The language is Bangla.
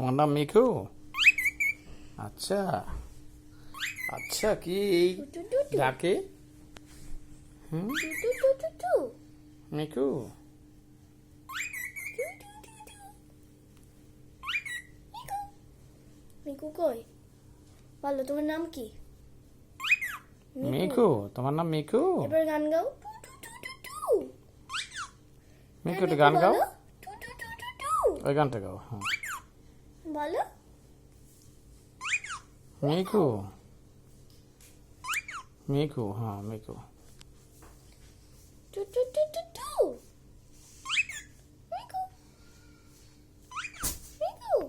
তোমার নাম মিকু? আচ্ছা আচ্ছা, কি এই টু টু টু ডাকে? হুম, টু টু টু টু টু মিকু। মিকু কই? বলো তোমার নাম কি? মিকু, তোমার নাম মিকু? এবার গান গাও। টু টু টু টু টু। মিকু, একটু গান গাও। বলো। টু টু টু টু টু। ওই গানটা গাও। হ্যাঁ, বলো। মিকু মিকু, হ্যাঁ মিকু। টু টু টু টু